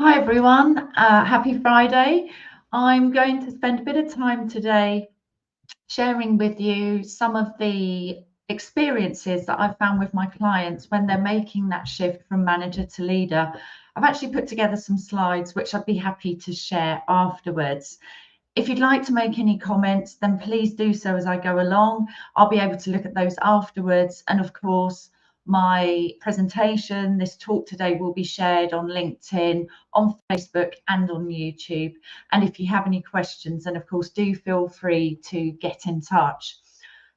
Hi everyone, happy Friday. I'm going to spend a bit of time today sharing with you some of the experiences that I've found with my clients when they're making that shift from manager to leader. I've actually put together some slides which I'd be happy to share afterwards. If you'd like to make any comments, then please do so as I go along. I'll be able to look at those afterwards. And of course, my presentation, this talk today, will be shared on LinkedIn, on Facebook, and on YouTube. And if you have any questions, then of course, do feel free to get in touch.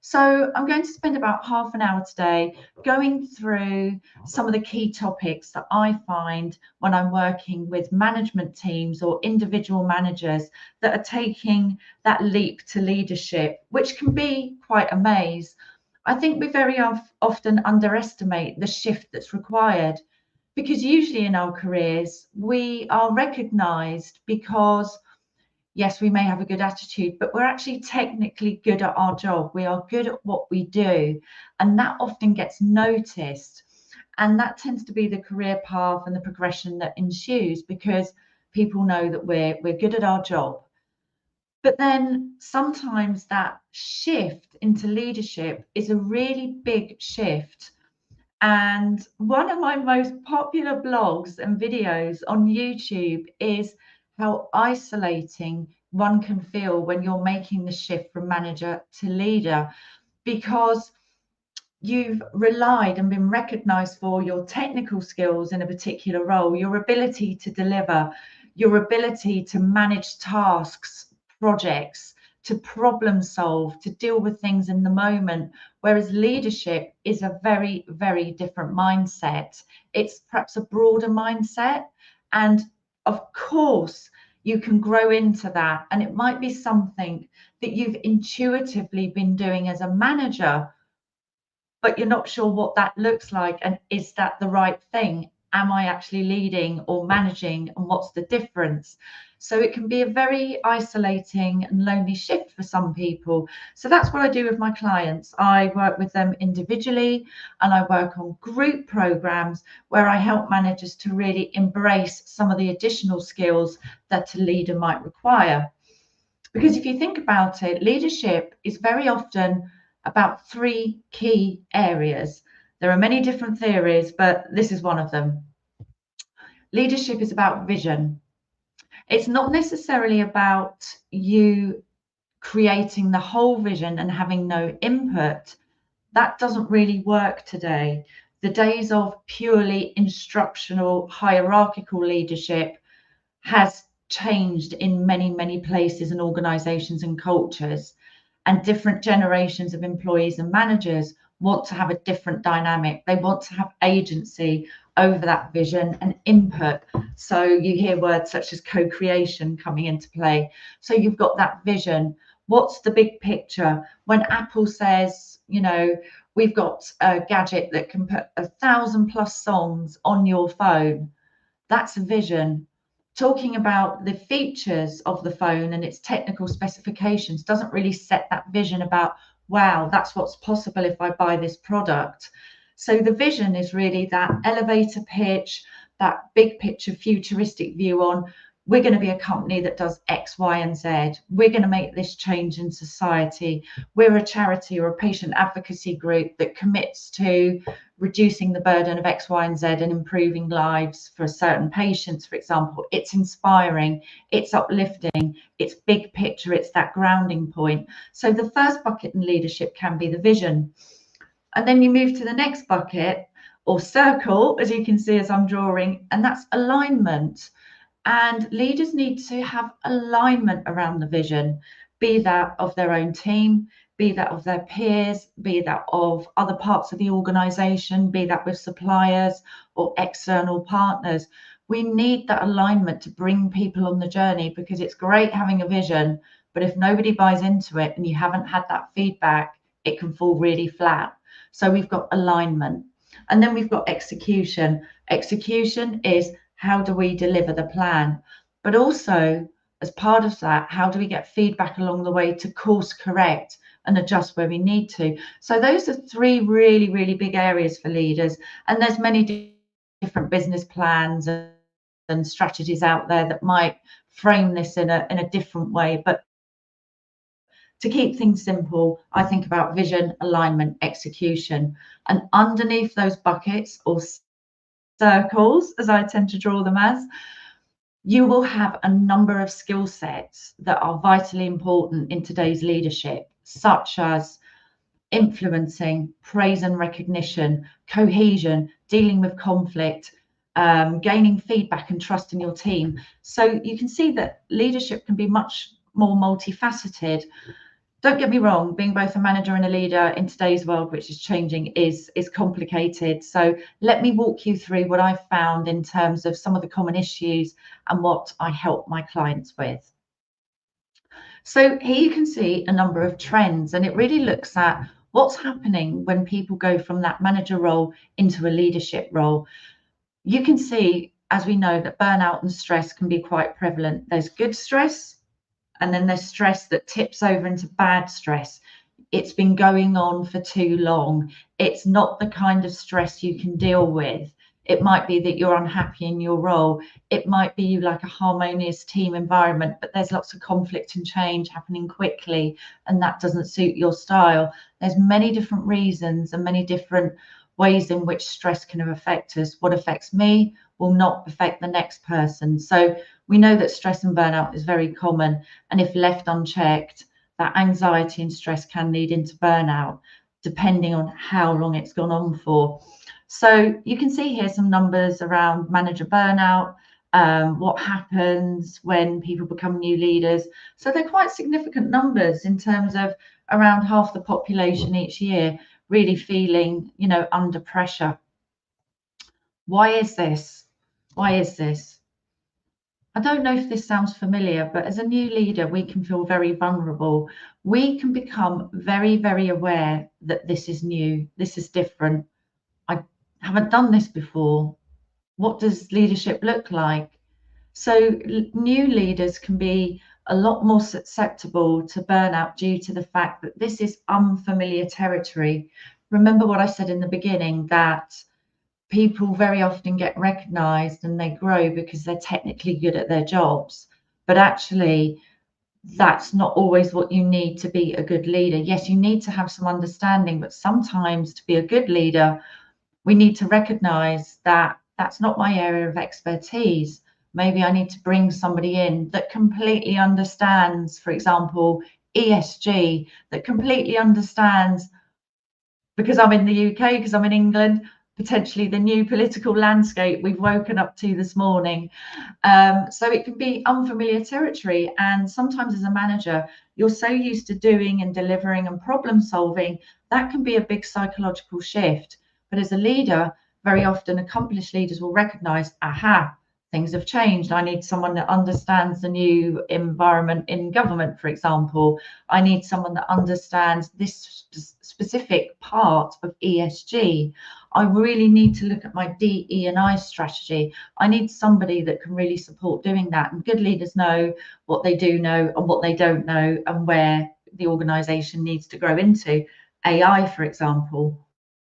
So I'm going to spend about half an hour today going through some of the key topics that I find when I'm working with management teams or individual managers that are taking that leap to leadership, which can be quite a maze. I think we very often underestimate the shift that's required because usually in our careers, we are recognized because yes, we may have a good attitude, but we're actually technically good at our job. We are good at what we do, and that often gets noticed. And that tends to be the career path and the progression that ensues because people know that we're good at our job. But then sometimes that shift into leadership is a really big shift. And one of my most popular blogs and videos on YouTube is how isolating one can feel when you're making the shift from manager to leader because you've relied and been recognized for your technical skills in a particular role, your ability to deliver, your ability to manage tasks, projects, to problem solve, to deal with things in the moment. Whereas leadership is a very, very different mindset. It's perhaps a broader mindset. And of course, you can grow into that. And it might be something that you've intuitively been doing as a manager, but you're not sure what that looks like. And is that the right thing? Am I actually leading or managing? And what's the difference? So it can be a very isolating and lonely shift for some people. So that's what I do with my clients. I work with them individually and I work on group programs where I help managers to really embrace some of the additional skills that a leader might require. Because if you think about it, leadership is very often about three key areas. There are many different theories, but this is one of them. Leadership is about vision. It's not necessarily about you creating the whole vision and having no input. That doesn't really work today. The days of purely instructional, hierarchical leadership has changed in many, many places and organizations and cultures. And different generations of employees and managers want to have a different dynamic. They want to have agency over that vision and input. So you hear words such as co-creation coming into play. So you've got that vision. What's the big picture? When Apple says, we've got a gadget that can put 1,000+ songs on your phone, that's a vision. Talking about the features of the phone and its technical specifications doesn't really set that vision about, wow, that's what's possible if I buy this product. So the vision is really that elevator pitch, that big picture futuristic view on, we're going to be a company that does X, Y, and Z. We're going to make this change in society. We're a charity or a patient advocacy group that commits to reducing the burden of X, Y, and Z and improving lives for certain patients, for example. It's inspiring, it's uplifting, it's big picture, it's that grounding point. So the first bucket in leadership can be the vision. And then you move to the next bucket or circle, as you can see as I'm drawing, and that's alignment. And leaders need to have alignment around the vision, be that of their own team, be that of their peers, be that of other parts of the organization, be that with suppliers or external partners. We need that alignment to bring people on the journey because it's great having a vision, but if nobody buys into it and you haven't had that feedback, it can fall really flat. So we've got alignment. And then we've got execution. Execution is how do we deliver the plan? But also, as part of that, how do we get feedback along the way to course correct and adjust where we need to? So those are three really, really big areas for leaders. And there's many different business plans and and strategies out there that might frame this in a different way. But to keep things simple, I think about vision, alignment, execution. And underneath those buckets or circles, as I tend to draw them as, you will have a number of skill sets that are vitally important in today's leadership, such as influencing, praise and recognition, cohesion, dealing with conflict, gaining feedback and trust in your team. So you can see that leadership can be much more multifaceted. Don't get me wrong, being both a manager and a leader in today's world, which is changing, is complicated. So let me walk you through what I've found in terms of some of the common issues and what I help my clients with. So here you can see a number of trends, and it really looks at what's happening when people go from that manager role into a leadership role. You can see, as we know, that burnout and stress can be quite prevalent. There's good stress, and then there's stress that tips over into bad stress. It's been going on for too long. It's not the kind of stress you can deal with. It might be that you're unhappy in your role. It might be you like a harmonious team environment, but there's lots of conflict and change happening quickly, and that doesn't suit your style. There's many different reasons and many different ways in which stress can affect us. What affects me will not affect the next person. So we know that stress and burnout is very common, and if left unchecked, that anxiety and stress can lead into burnout, depending on how long it's gone on for. So you can see here some numbers around manager burnout, what happens when people become new leaders. So they're quite significant numbers in terms of around half the population each year really feeling, under pressure. Why is this? Why is this? I don't know if this sounds familiar, but as a new leader, we can feel very vulnerable. We can become very, very aware that this is new, this is different. I haven't done this before. What does leadership look like? So new leaders can be a lot more susceptible to burnout due to the fact that this is unfamiliar territory. Remember what I said in the beginning, that people very often get recognized and they grow because they're technically good at their jobs. But actually, that's not always what you need to be a good leader. Yes, you need to have some understanding, but sometimes to be a good leader, we need to recognize that that's not my area of expertise. Maybe I need to bring somebody in that completely understands, for example, ESG, that completely understands, because I'm in the UK, because I'm in England, potentially the new political landscape we've woken up to this morning. So it can be unfamiliar territory. And sometimes as a manager, you're so used to doing and delivering and problem solving, that can be a big psychological shift. But as a leader, very often accomplished leaders will recognize, aha, things have changed. I need someone that understands the new environment in government, for example. I need someone that understands this specific part of ESG. I really need to look at my DE&I strategy. I need somebody that can really support doing that. And good leaders know what they do know and what they don't know and where the organization needs to grow into. AI, for example.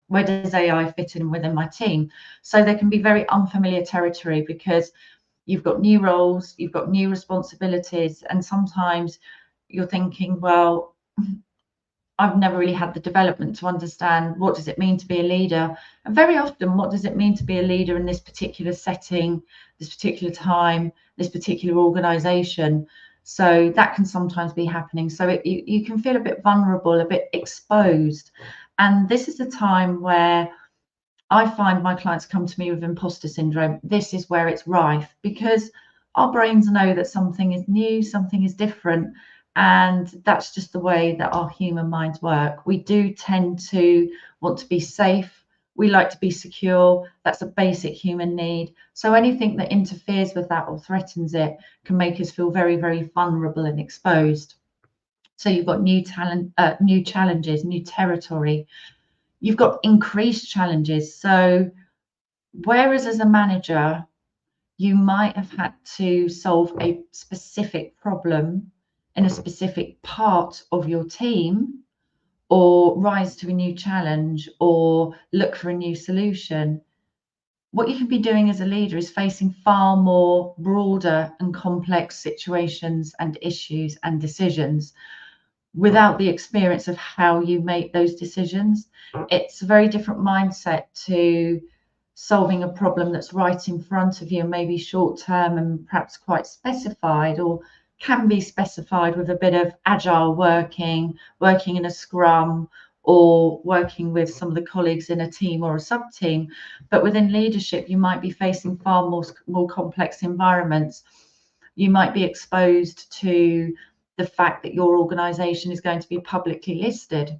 Where does AI fit in within my team? So there can be very unfamiliar territory because you've got new roles, you've got new responsibilities, and sometimes you're thinking, well, I've never really had the development to understand what does it mean to be a leader. And very often, what does it mean to be a leader in this particular setting, this particular time, this particular organization? So that can sometimes be happening. So you can feel a bit vulnerable, a bit exposed. And this is the time where I find my clients come to me with imposter syndrome. This is where it's rife because our brains know that something is new, something is different. And that's just the way that our human minds work. We do tend to want to be safe. We like to be secure. That's a basic human need. So anything that interferes with that or threatens it can make us feel very, very vulnerable and exposed. So you've got new talent, new challenges, new territory. You've got increased challenges. So whereas as a manager, you might have had to solve a specific problem in a specific part of your team, or rise to a new challenge, or look for a new solution. what you can be doing as a leader is facing far more broader and complex situations and issues and decisions without the experience of how you make those decisions. It's a very different mindset to solving a problem that's right in front of you, maybe short term and perhaps quite specified, or can be specified with a bit of agile working in a scrum, or working with some of the colleagues in a team or a sub team. But within leadership, you might be facing far more complex environments. You might be exposed to the fact that your organization is going to be publicly listed.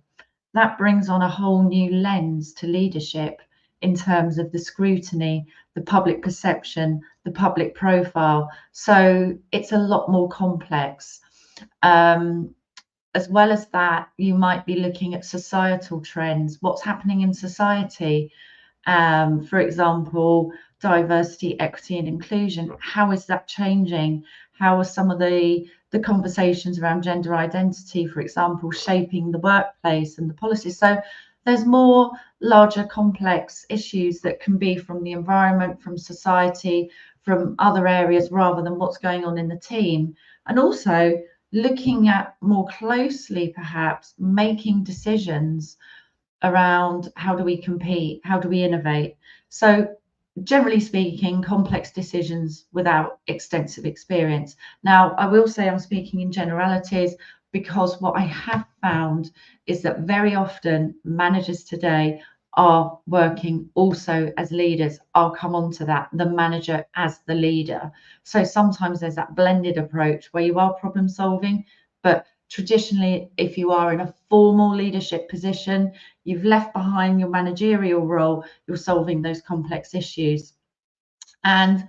That brings on a whole new lens to leadership in terms of the scrutiny, the public perception, the public profile. So it's a lot more complex. As well as that, you might be looking at societal trends, what's happening in society. For example, diversity, equity, and inclusion. How is that changing? How are some of the conversations around gender identity, for example, shaping the workplace and the policies? So there's more larger, complex issues that can be from the environment, from society, from other areas, rather than what's going on in the team. And also looking at more closely, perhaps, making decisions around how do we compete, how do we innovate. So generally speaking, complex decisions without extensive experience. Now, I will say I'm speaking in generalities, because what I have found is that very often managers today are working also as leaders. I'll come on to that, the manager as the leader. So sometimes there's that blended approach where you are problem solving, but traditionally, if you are in a formal leadership position, you've left behind your managerial role, you're solving those complex issues. And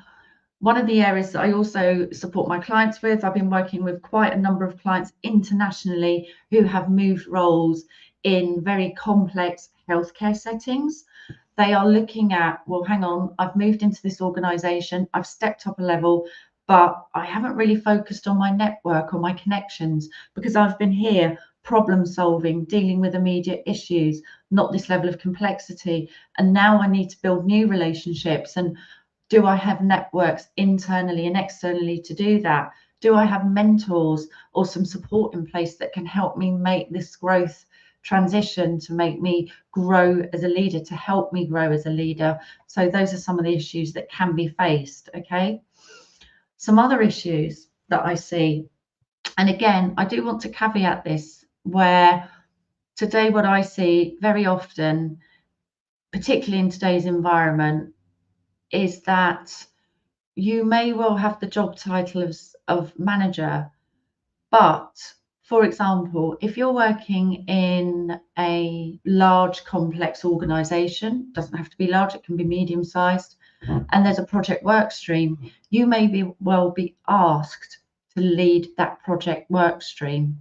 one of the areas that I also support my clients with, I've been working with quite a number of clients internationally who have moved roles in very complex healthcare settings. They are looking at, well, hang on, I've moved into this organization, I've stepped up a level, but I haven't really focused on my network or my connections, because I've been here problem solving, dealing with immediate issues, not this level of complexity. And now I need to build new relationships. And do I have networks internally and externally to do that? Do I have mentors or some support in place that can help me make this growth transition, to make me grow as a leader, to help me grow as a leader? So those are some of the issues that can be faced. Okay. Some other issues that I see, and again, I do want to caveat this, where today what I see very often, particularly in today's environment, is that you may well have the job title of manager, but for example, if you're working in a large, complex organization, doesn't have to be large, it can be medium sized, and there's a project work stream, you may well be asked to lead that project work stream.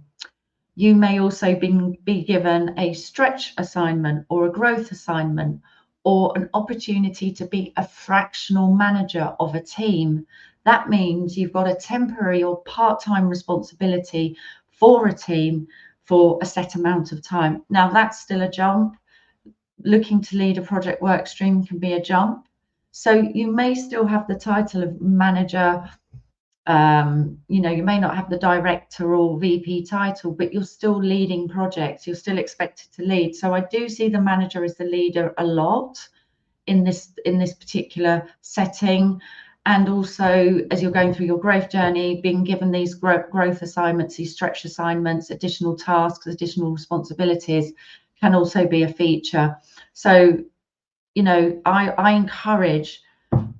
You may also be given a stretch assignment or a growth assignment, or an opportunity to be a fractional manager of a team. That means you've got a temporary or part-time responsibility for a team for a set amount of time. Now, that's still a jump. Looking to lead a project work stream can be a jump. So you may still have the title of manager. You may not have the director or VP title, but you're still leading projects. You're still expected to lead. So I do see the manager as the leader a lot in this particular setting. And also, as you're going through your growth journey, being given these growth assignments, these stretch assignments, additional tasks, additional responsibilities can also be a feature. So, I encourage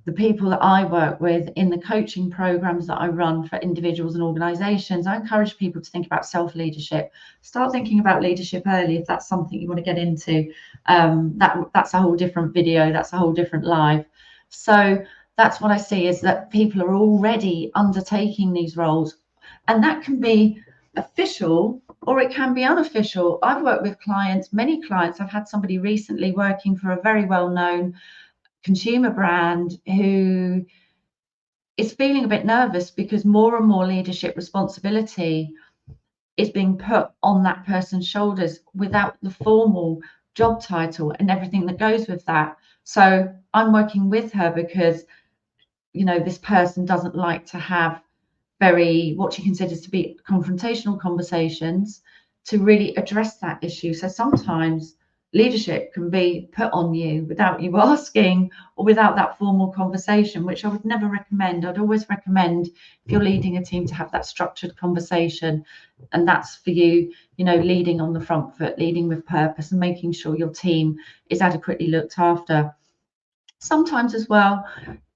the people that I work with in the coaching programs that I run for individuals and organizations, I encourage people to think about self-leadership. Start thinking about leadership early if that's something you want to get into. That's a whole different video, that's a whole different live. So that's what I see, is that people are already undertaking these roles, and that can be official or it can be unofficial. I've worked with clients, many clients. I've had somebody recently working for a very well-known consumer brand who is feeling a bit nervous because more and more leadership responsibility is being put on that person's shoulders without the formal job title and everything that goes with that. So I'm working with her because, you know, this person doesn't like to have very, what she considers to be confrontational conversations to really address that issue. So sometimes leadership can be put on you without you asking or without that formal conversation, which I would never recommend. I'd always recommend, if you're leading a team, to have that structured conversation. And that's for you, you know, leading on the front foot, leading with purpose, and making sure your team is adequately looked after. Sometimes as well,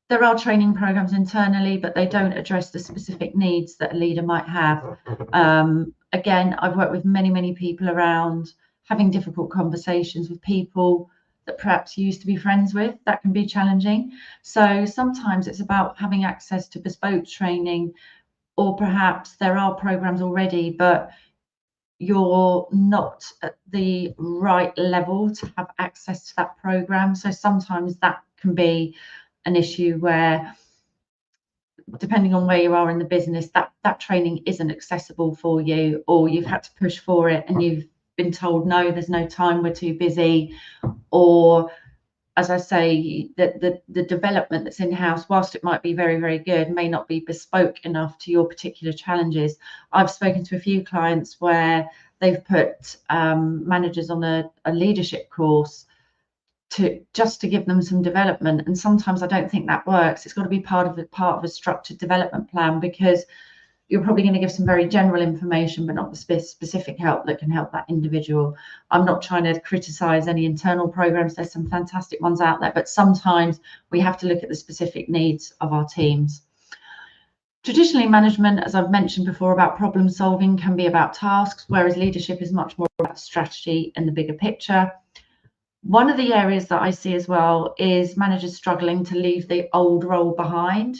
there are training programs internally, but they don't address the specific needs that a leader might have. Again, I've worked with many people around having difficult conversations with people that perhaps you used to be friends with. That can be challenging. So sometimes it's about having access to bespoke training, or perhaps there are programs already, but you're not at the right level to have access to that program. So sometimes that can be an issue where, depending on where you are in the business, that training isn't accessible for you, or you've had to push for it and you've been told, no, there's no time, we're too busy. Or, as I say, the development that's in-house, whilst it might be very good, may not be bespoke enough to your particular challenges. I've spoken to a few clients where they've put managers on a leadership course to give them some development, and sometimes I don't think that works. It's got to be part of a structured development plan, because you're probably going to give some very general information, but not the specific help that can help that individual. I'm not trying to criticize any internal programs. There's some fantastic ones out there, but sometimes we have to look at the specific needs of our teams. Traditionally, management, as I've mentioned before, about problem solving, can be about tasks, whereas leadership is much more about strategy and the bigger picture. One of the areas that I see as well is managers struggling to leave the old role behind.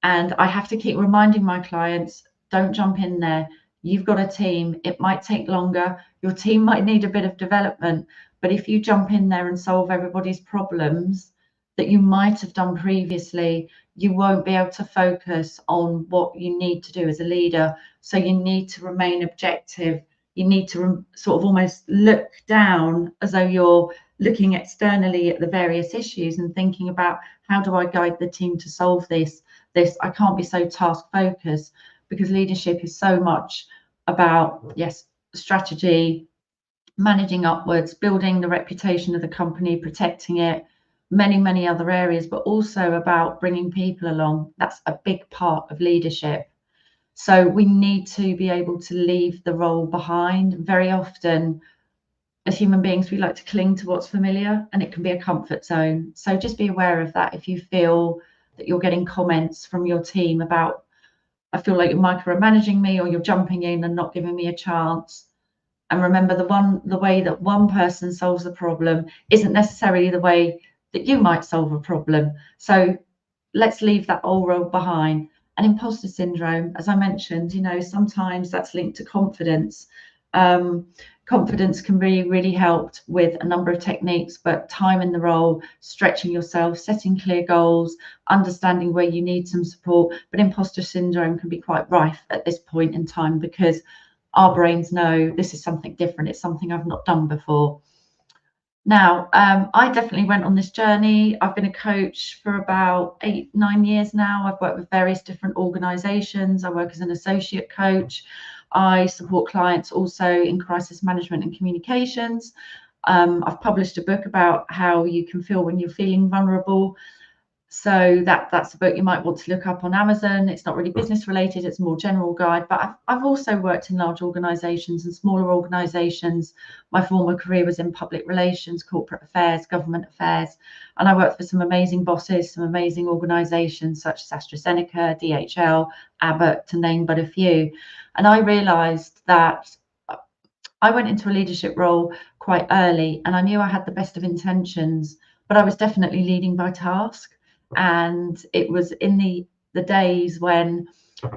And I have to keep reminding my clients, don't jump in there. You've got a team. It might take longer. Your team might need a bit of development. But if you jump in there and solve everybody's problems that you might have done previously, you won't be able to focus on what you need to do as a leader. So you need to remain objective. You need to sort of almost look down, as though you're looking externally at the various issues and thinking about, how do I guide the team to solve this? I can't be so task focused, because leadership is so much about, yes, strategy, managing upwards, building the reputation of the company, protecting it, many other areas, but also about bringing people along. That's a big part of leadership. So we need to be able to leave the role behind. Very often, as human beings, we like to cling to what's familiar, and it can be a comfort zone. So just be aware of that. If you feel that you're getting comments from your team about, I feel like you're micromanaging me, or you're jumping in and not giving me a chance. And remember, the way that one person solves the problem isn't necessarily the way that you might solve a problem. So let's leave that old role behind. And imposter syndrome, as I mentioned, you know, sometimes that's linked to confidence. Confidence can be really helped with a number of techniques, but time in the role, stretching yourself, setting clear goals, understanding where you need some support. But imposter syndrome can be quite rife at this point in time, because our brains know this is something different. It's something I've not done before. Now, I definitely went on this journey. I've been a coach for about 8-9 years now. I've worked with various different organizations. I work as an associate coach. I support clients also in crisis management and communications. I've published a book about how you can feel when you're feeling vulnerable. So that's a book you might want to look up on Amazon. It's not really business related, it's a more general guide. But I've also worked in large organizations and smaller organizations. My former career was in public relations, corporate affairs, government affairs. And I worked for some amazing bosses, some amazing organizations such as AstraZeneca, DHL, Abbott, to name but a few. And I realized that I went into a leadership role quite early, and I knew I had the best of intentions, but I was definitely leading by task. And it was in the days when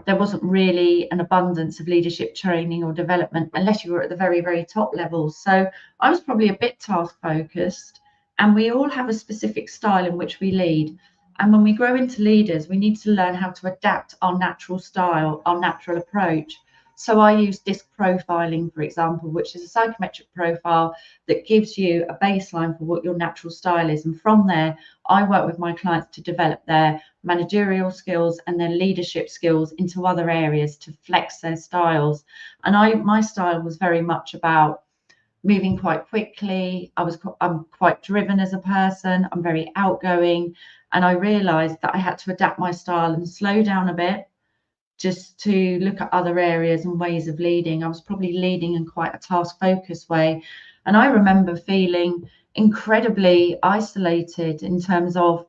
there wasn't really an abundance of leadership training or development, unless you were at the very top levels. So I was probably a bit task focused, and we all have a specific style in which we lead. And when we grow into leaders, we need to learn how to adapt our natural style, our natural approach. So I use disc profiling, for example, which is a psychometric profile that gives you a baseline for what your natural style is. And from there, I work with my clients to develop their managerial skills and their leadership skills into other areas to flex their styles. And my style was very much about moving quite quickly. I'm quite driven as a person. I'm very outgoing, and I realized that I had to adapt my style and slow down a bit just to look at other areas and ways of leading. I was probably leading in quite a task focused way, and I remember feeling incredibly isolated in terms of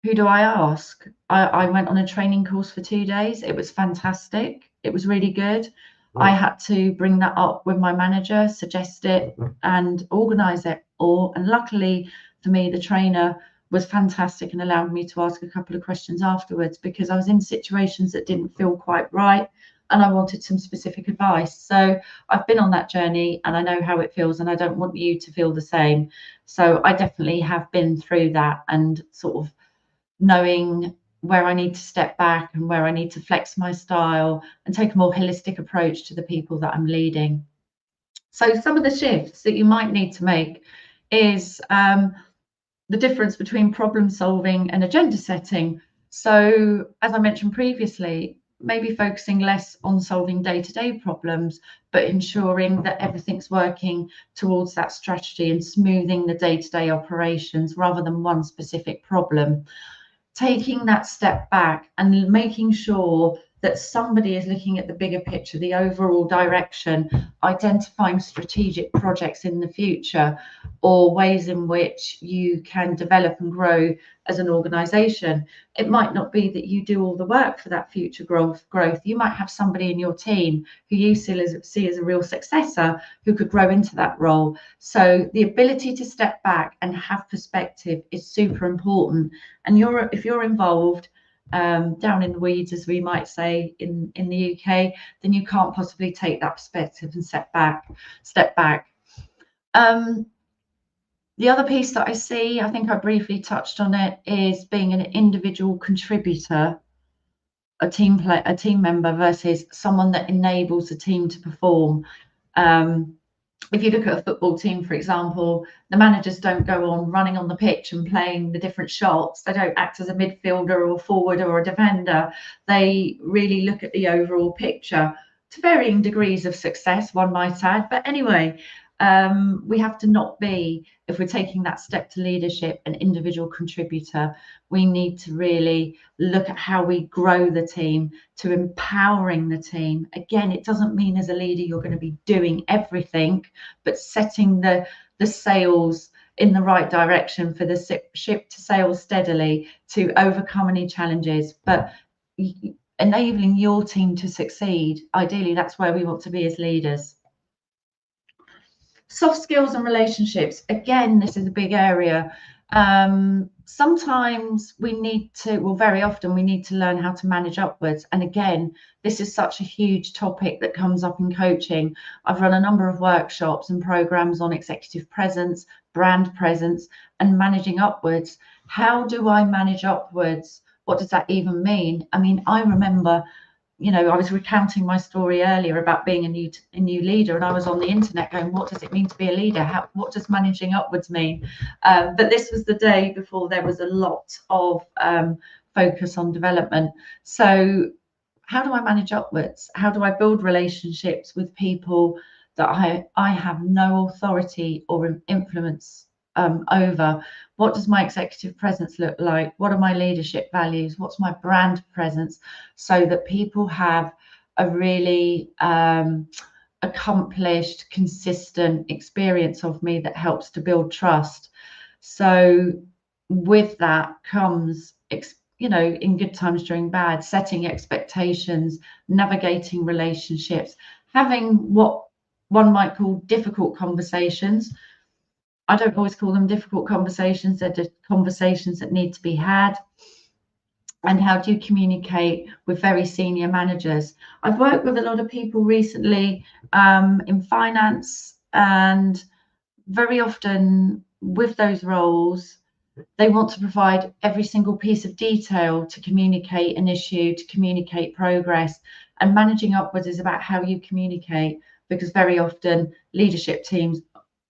who do I ask? I went on a training course for 2 days. It was fantastic. It was really good. I had to bring that up with my manager, suggest it, and organize it all. And luckily for me, the trainer was fantastic and allowed me to ask a couple of questions afterwards, because I was in situations that didn't feel quite right and I wanted some specific advice. So I've been on that journey and I know how it feels, and I don't want you to feel the same. So I definitely have been through that, and sort of knowing where I need to step back and where I need to flex my style and take a more holistic approach to the people that I'm leading. So some of the shifts that you might need to make is the difference between problem solving and agenda setting. So as I mentioned previously, maybe focusing less on solving day-to-day problems, but ensuring that everything's working towards that strategy and smoothing the day-to-day operations rather than one specific problem. Taking that step back and making sure that somebody is looking at the bigger picture, the overall direction, identifying strategic projects in the future or ways in which you can develop and grow as an organization. It might not be that you do all the work for that future growth. You might have somebody in your team who you see as a real successor who could grow into that role. So the ability to step back and have perspective is super important. And if you're involved down in the weeds, as we might say in the UK, then you can't possibly take that perspective and step back. The other piece that I see, I think I briefly touched on it, is being an individual contributor, a team member versus someone that enables the team to perform. If you look at a football team, for example, the managers don't go on running on the pitch and playing the different shots. They don't act as a midfielder or forward or a defender. They really look at the overall picture to varying degrees of success, one might add. But anyway, we have to not be, if we're taking that step to leadership, an individual contributor. We need to really look at how we grow the team, to empowering the team. Again, it doesn't mean as a leader you're going to be doing everything, but setting the sails in the right direction for the ship to sail steadily, to overcome any challenges, but enabling your team to succeed. Ideally, that's where we want to be as leaders. Soft skills and relationships. Again, this is a big area. Sometimes we need to, well, very often we need to learn how to manage upwards. And again, this is such a huge topic that comes up in coaching. I've run a number of workshops and programs on executive presence, brand presence, and managing upwards. How do I manage upwards? What does that even mean? I mean, I remember, I was recounting my story earlier about being a new leader, and I was on the internet going, what does it mean to be a leader? What does managing upwards mean? But this was the day before there was a lot of focus on development. So how do I manage upwards? How do I build relationships with people that I have no authority or influence over? What does my executive presence look like? What are my leadership values? What's my brand presence? So that people have a really accomplished, consistent experience of me that helps to build trust. So with that comes, in good times during bad, setting expectations, navigating relationships, having what one might call difficult conversations. I don't always call them difficult conversations. They're just conversations that need to be had. And how do you communicate with very senior managers? I've worked with a lot of people recently in finance, and very often with those roles, They want to provide every single piece of detail to communicate an issue, to communicate progress. And managing upwards is about how you communicate, because very often leadership teams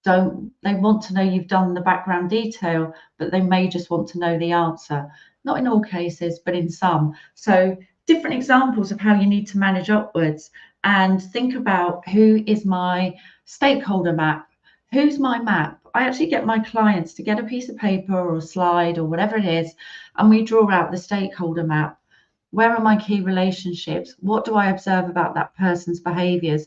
they want to know you've done the background detail, but they may just want to know the answer. Not in all cases, but in some. So different examples of how you need to manage upwards, and think about, who is my stakeholder map? Who's my map? I actually get my clients to get a piece of paper or a slide or whatever it is, and we draw out the stakeholder map. Where are my key relationships? What do I observe about that person's behaviors?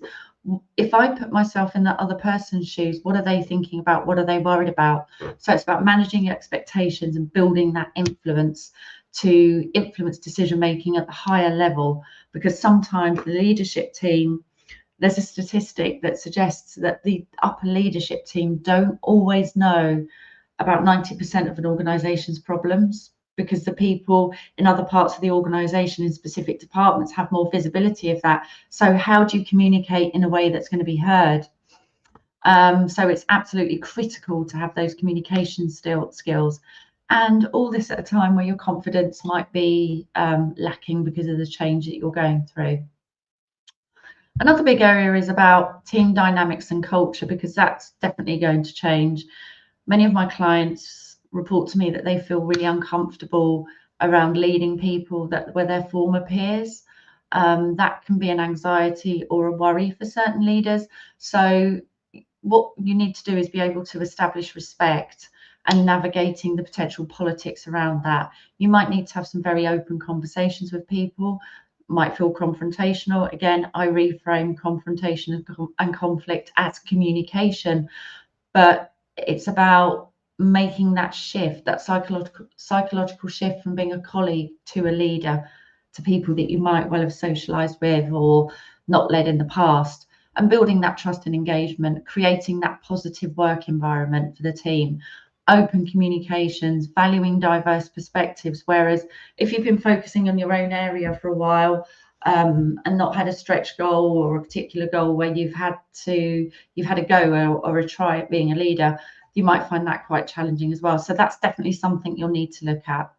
If I put myself in that other person's shoes, what are they thinking about? What are they worried about? So it's about managing expectations and building that influence to influence decision making at the higher level, because sometimes the leadership team, there's a statistic that suggests that the upper leadership team don't always know about 90% of an organization's problems, because the people in other parts of the organization in specific departments have more visibility of that. So how do you communicate in a way that's going to be heard? So it's absolutely critical to have those communication skills, and all this at a time where your confidence might be lacking because of the change that you're going through. Another big area is about team dynamics and culture, because that's definitely going to change. Many of my clients report to me that they feel really uncomfortable around leading people that were their former peers. That can be an anxiety or a worry for certain leaders. So what you need to do is be able to establish respect and navigating the potential politics around that. You might need to have some very open conversations with people, might feel confrontational. Again, I reframe confrontation and conflict as communication, but it's about making that shift, that psychological shift from being a colleague to a leader, to people that you might well have socialized with or not led in the past, and building that trust and engagement, creating that positive work environment for the team, open communications, valuing diverse perspectives. Whereas if you've been focusing on your own area for a while, and not had a stretch goal or a particular goal where you've had a go or a try at being a leader, you might find that quite challenging as well. So that's definitely something you'll need to look at.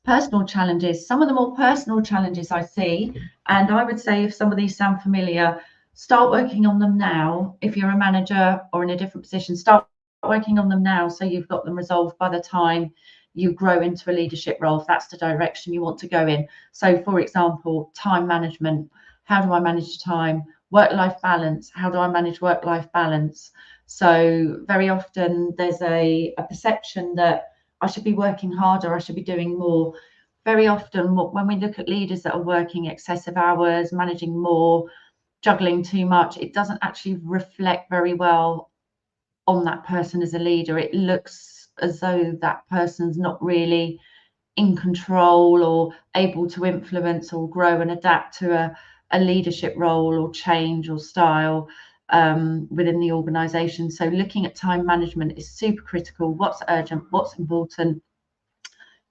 Personal challenges, some of the more personal challenges I see, and I would say if some of these sound familiar, start working on them now. If you're a manager or in a different position, start working on them now, so you've got them resolved by the time you grow into a leadership role, if that's the direction you want to go in. So for example, time management. How do I manage time? Work-life balance. How do I manage work-life balance? So very often there's a perception that I should be working harder, I should be doing more. Very often when we look at leaders that are working excessive hours, managing more, juggling too much, it doesn't actually reflect very well on that person as a leader. It looks as though that person's not really in control or able to influence or grow and adapt to a leadership role or change or style within the organization. So looking at time management is super critical. What's urgent, what's important.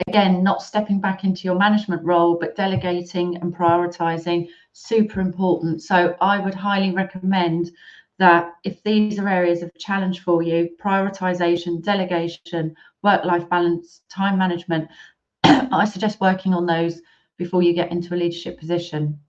Again, not stepping back into your management role, but delegating and prioritizing, super important. So I would highly recommend that if these are areas of challenge for you, prioritization, delegation, work-life balance, time management, I suggest working on those before you get into a leadership position.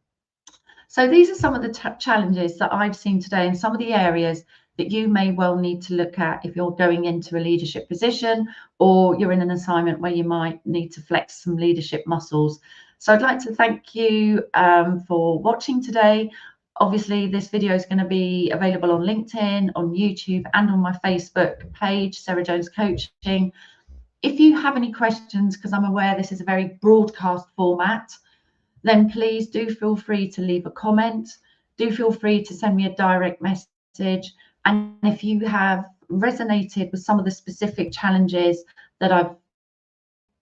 So these are some of the challenges that I've seen today, and some of the areas that you may well need to look at if you're going into a leadership position or you're in an assignment where you might need to flex some leadership muscles. So I'd like to thank you for watching today. Obviously, this video is going to be available on LinkedIn, on YouTube, and on my Facebook page, Sarah Jones Coaching. If you have any questions, because I'm aware this is a very broadcast format, then please do feel free to leave a comment. Do feel free to send me a direct message. And if you have resonated with some of the specific challenges that I've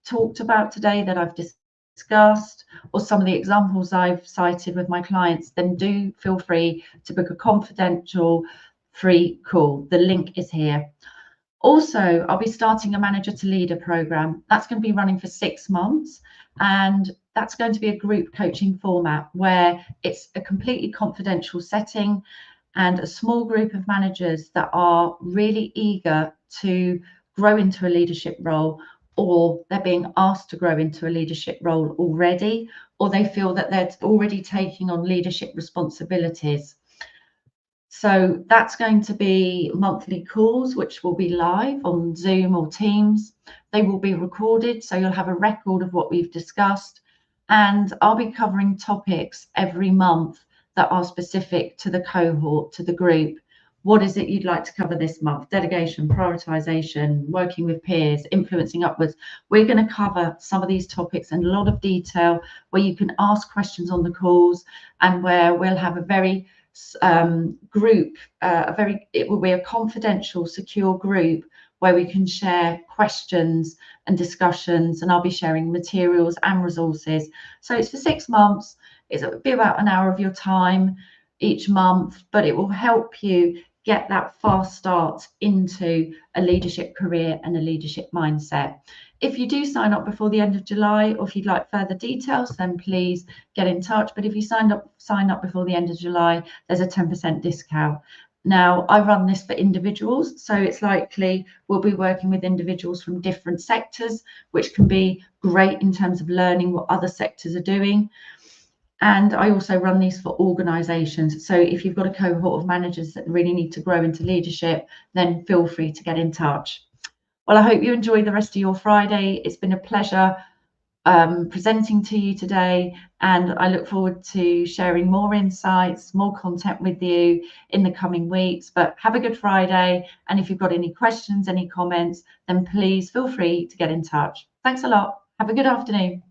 talked about today, that I've discussed, or some of the examples I've cited with my clients, then do feel free to book a confidential free call. The link is here. Also, I'll be starting a manager to leader program. That's going to be running for 6 months, and that's going to be a group coaching format where it's a completely confidential setting and a small group of managers that are really eager to grow into a leadership role, or they're being asked to grow into a leadership role already, or they feel that they're already taking on leadership responsibilities. So that's going to be monthly calls, which will be live on Zoom or Teams. They will be recorded, so you'll have a record of what we've discussed. And I'll be covering topics every month that are specific to the cohort, to the group. What is it you'd like to cover this month? Delegation, prioritization, working with peers, influencing upwards. We're going to cover some of these topics in a lot of detail, where you can ask questions on the calls, and where we'll have a very group, it will be a confidential, secure group where we can share questions and discussions, and I'll be sharing materials and resources. So it's for 6 months. It'll be about an hour of your time each month, but it will help you get that fast start into a leadership career and a leadership mindset. If you do sign up before the end of July, or if you'd like further details, then please get in touch. But if you sign up before the end of July, there's a 10% discount. Now, I run this for individuals, so it's likely we'll be working with individuals from different sectors, which can be great in terms of learning what other sectors are doing. And I also run these for organizations. So if you've got a cohort of managers that really need to grow into leadership, then feel free to get in touch. Well, I hope you enjoy the rest of your Friday. It's been a pleasure presenting to you today, and I look forward to sharing more insights, more content with you in the coming weeks. But have a good Friday, and if you've got any questions, any comments, then please feel free to get in touch. Thanks a lot. Have a good afternoon.